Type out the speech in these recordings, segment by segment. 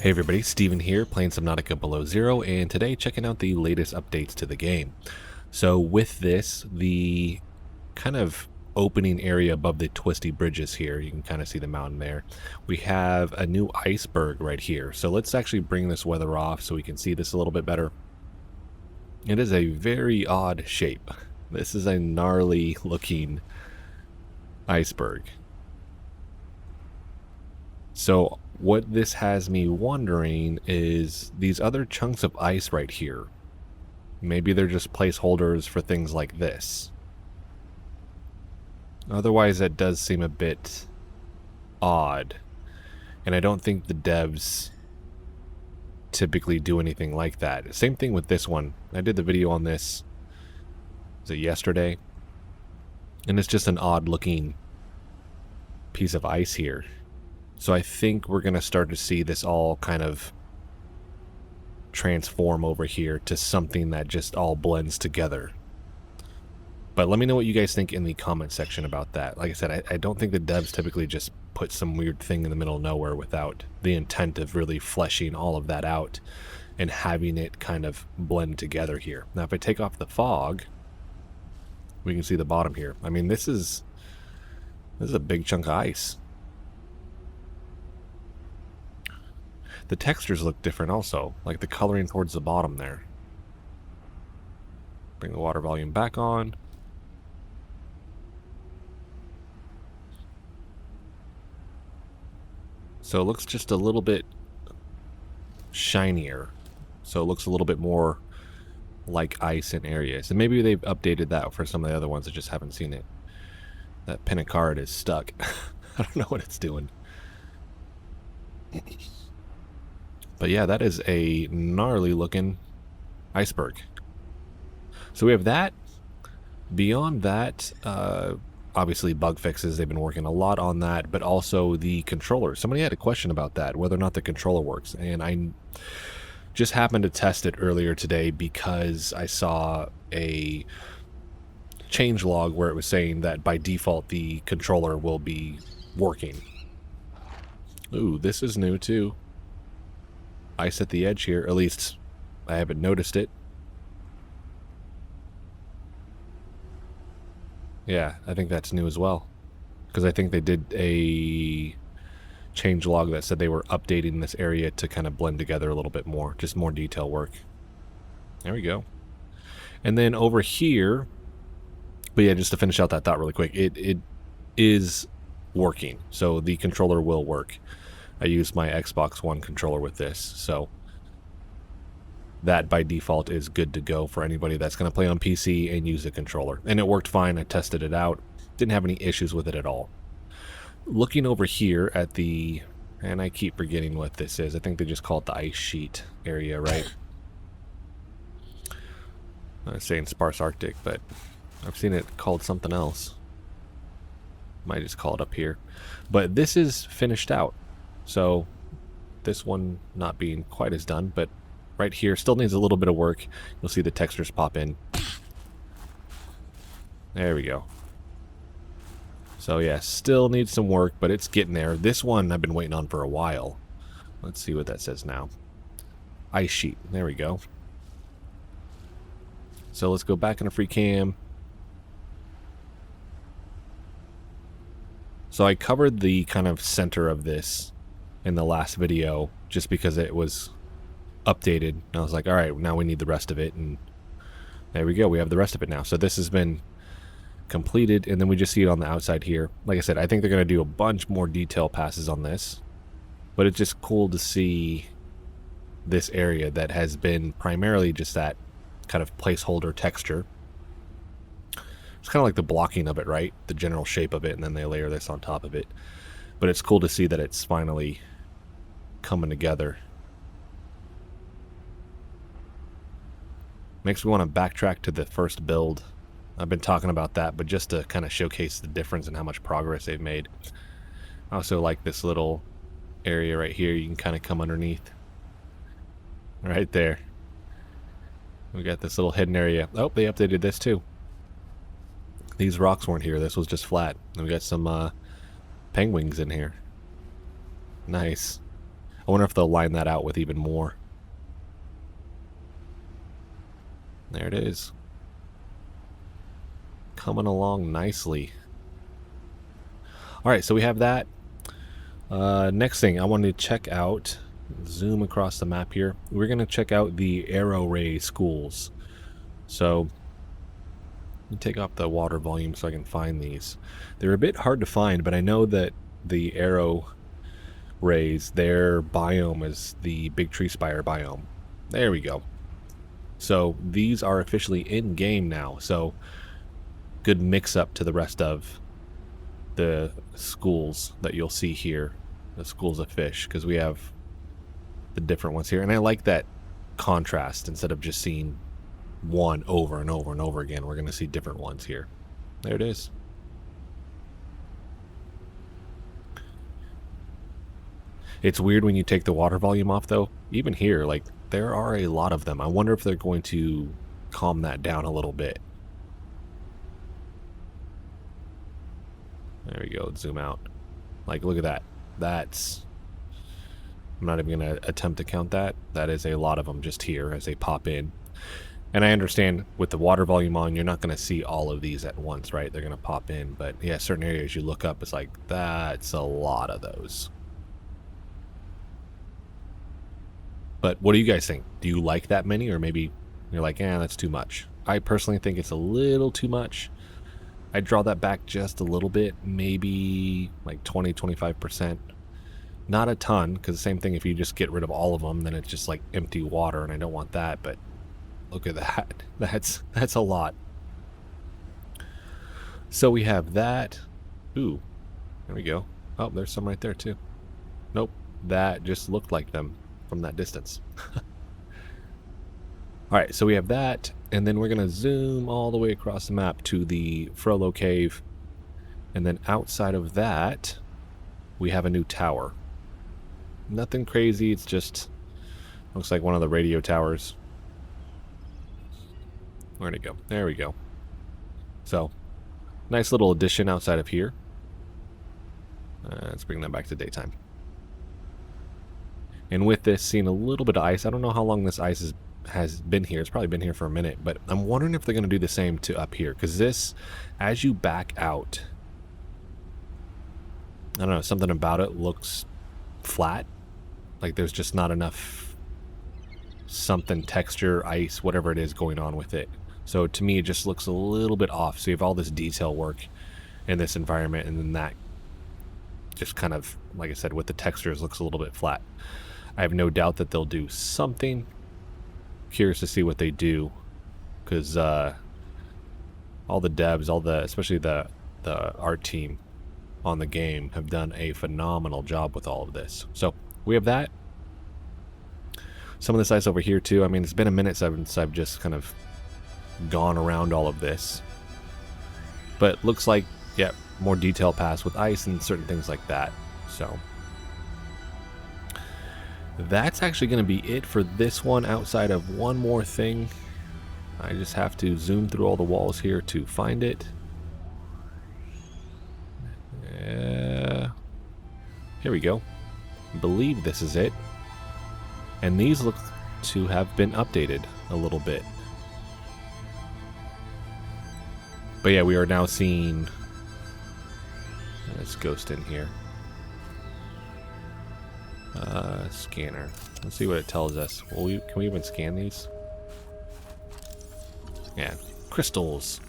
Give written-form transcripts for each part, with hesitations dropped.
Hey everybody, Steven here, playing Subnautica Below Zero, and today checking out the latest updates to the game. So with this, the kind of opening area above the twisty bridges here, you can kind of see the mountain there. We have a new iceberg right here. So let's actually bring this weather off so we can see this a little bit better. It is a very odd shape. This is a gnarly looking iceberg. So what this has me wondering is these other chunks of ice right here. Maybe they're just placeholders for things like this. Otherwise, that does seem a bit odd. And I don't think the devs typically do anything like that. Same thing with this one. I did the video on this, was it yesterday? And it's just an odd looking piece of ice here. So I think we're going to start to see this all kind of transform over here to something that just all blends together. But let me know what you guys think in the comment section about that. Like I said, I don't think the devs typically just put some weird thing in the middle of nowhere without the intent of really fleshing all of that out and having it kind of blend together here. Now if I take off the fog, we can see the bottom here. I mean, this is a big chunk of ice. The textures look different also, like the coloring towards the bottom there. Bring the water volume back on. So it looks just a little bit shinier. So it looks a little bit more like ice in areas. And maybe they've updated that for some of the other ones that just haven't seen it. That Pinacard is stuck. I don't know what it's doing. But yeah, that is a gnarly looking iceberg. So we have that. Beyond that, obviously bug fixes. They've been working a lot on that, but also the controller. Somebody had a question about that, whether or not the controller works. And I just happened to test it earlier today because I saw a change log where it was saying that by default the controller will be working. Ooh, this is new too. Ice at the edge here, at least I haven't noticed it. Yeah, I think that's new as well, because I think they did a change log that said they were updating this area to kind of blend together a little bit more, just more detail work. There we go. And then over here, but yeah, just to finish out that thought really quick, it is working, so the controller will work. I use my Xbox One controller with this, so that by default is good to go for anybody that's going to play on PC and use the controller. And it worked fine. I tested it out. Didn't have any issues with it at all. Looking over here at the, and I keep forgetting what this is. I think they just call it the ice sheet area, right? I was saying sparse Arctic, but I've seen it called something else. Might just call it up here. But this is finished out. So this one not being quite as done, but right here still needs a little bit of work. You'll see the textures pop in. There we go. So yeah, still needs some work, but it's getting there. This one I've been waiting on for a while. Let's see what that says now. Ice sheet. There we go. So let's go back into free cam. So I covered the kind of center of this in the last video just because it was updated. And I was like, all right, now we need the rest of it. And there we go. We have the rest of it now. So this has been completed, and then we just see it on the outside here. Like I said, I think they're going to do a bunch more detail passes on this. But it's just cool to see this area that has been primarily just that kind of placeholder texture. It's kind of like the blocking of it, right? The general shape of it, and then they layer this on top of it. But it's cool to see that it's finally coming together. Makes me want to backtrack to the first build. I've been talking about that, but just to kind of showcase the difference and how much progress they've made. I also like this little area right here. You can kind of come underneath. Right there. We got this little hidden area. Oh, they updated this too. These rocks weren't here. This was just flat. And we got some penguins in here. Nice. I wonder if they'll line that out with even more. There it is. Coming along nicely. Alright, so we have that. Next thing, I wanted to check out, zoom across the map here. We're going to check out the Arrow Ray schools. So, let me take off the water volume so I can find these. They're a bit hard to find, but I know that the Arrow Rays, their biome is the Big Tree Spire biome. There we go. So, these are officially in-game now, so good mix-up to the rest of the schools that you'll see here, the schools of fish, because we have the different ones here. And I like that contrast. Instead of just seeing one over and over and over again, we're going to see different ones here. There it is. It's weird when you take the water volume off, though. Even here, like, there are a lot of them. I wonder if they're going to calm that down a little bit. There we go. Let's zoom out. Like, look at that. That's... I'm not even going to attempt to count that. That is a lot of them just here as they pop in. And I understand with the water volume on, you're not going to see all of these at once, right? They're going to pop in. But yeah, certain areas you look up, it's like, that's a lot of those. But what do you guys think? Do you like that many? Or maybe you're like, that's too much. I personally think it's a little too much. I'd draw that back just a little bit, maybe like 20-25%. Not a ton, because the same thing, if you just get rid of all of them, then it's just like empty water, and I don't want that. But look at that. That's a lot. So we have that. Ooh, there we go. Oh, there's some right there too. Nope, that just looked like them from that distance. Alright, so we have that, and then we're going to zoom all the way across the map to the Frollo Cave, and then outside of that, we have a new tower. Nothing crazy, it's just, looks like one of the radio towers. Where'd it go? There we go. So, nice little addition outside of here. Let's bring that back to daytime. And with this, seeing a little bit of ice, I don't know how long this ice has been here. It's probably been here for a minute, but I'm wondering if they're going to do the same to up here, because this, as you back out, I don't know, something about it looks flat, like there's just not enough something, texture, ice, whatever it is going on with it. So to me, it just looks a little bit off. So you have all this detail work in this environment, and then that just kind of, like I said, with the textures, looks a little bit flat. I have no doubt that they'll do something. Curious to see what they do, because all the devs, especially the art team on the game, have done a phenomenal job with all of this. So we have that. Some of this ice over here too. I mean, it's been a minute since I've just kind of gone around all of this, but looks like, yeah, more detail pass with ice and certain things like that. So that's actually going to be it for this one, outside of one more thing. I just have to zoom through all the walls here to find it. Here we go. I believe this is it. And these look to have been updated a little bit. But yeah, we are now seeing this ghost in here. Scanner. Let's see what it tells us. Can we even scan these? Yeah, crystals.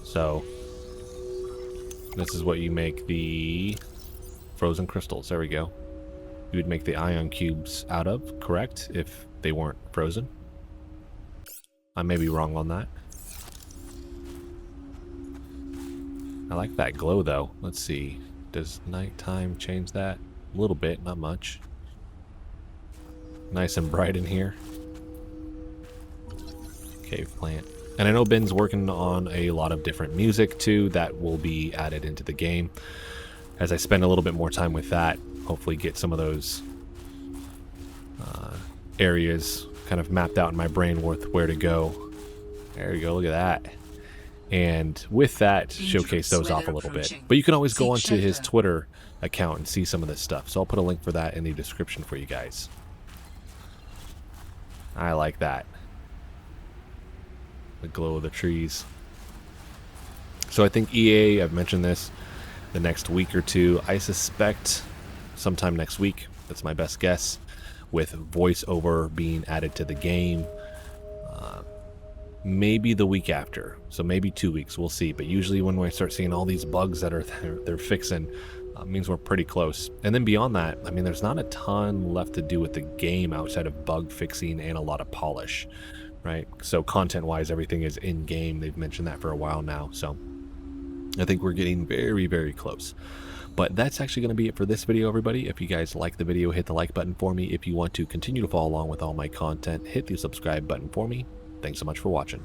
So this is what you make the frozen crystals. There we go. You would make the ion cubes out of, correct? If they weren't frozen. I may be wrong on that. I like that glow though. Let's see. Does nighttime change that? A little bit, not much. Nice and bright in here. Cave plant. And I know Ben's working on a lot of different music too that will be added into the game. As I spend a little bit more time with that, hopefully get some of those areas kind of mapped out in my brain with where to go. There you go, look at that. and with that, showcase those off a little bit. But you can always go onto his Twitter account and see some of this stuff. So I'll put a link for that in the description for you guys. I like that. The glow of the trees. So I think EA, I've mentioned this, the next week or two, I suspect sometime next week, that's my best guess, with voiceover being added to the game. Maybe the week after, so maybe 2 weeks, we'll see. But usually when we start seeing all these bugs that are they're fixing, means we're pretty close. And then beyond that, I mean, there's not a ton left to do with the game outside of bug fixing and a lot of polish, right? So content wise, everything is in game. They've mentioned that for a while now, so I think we're getting very, very close. But that's actually going to be it for this video, everybody. If you guys like the video, hit the like button for me. If you want to continue to follow along with all my content, hit the subscribe button for me. Thanks so much for watching.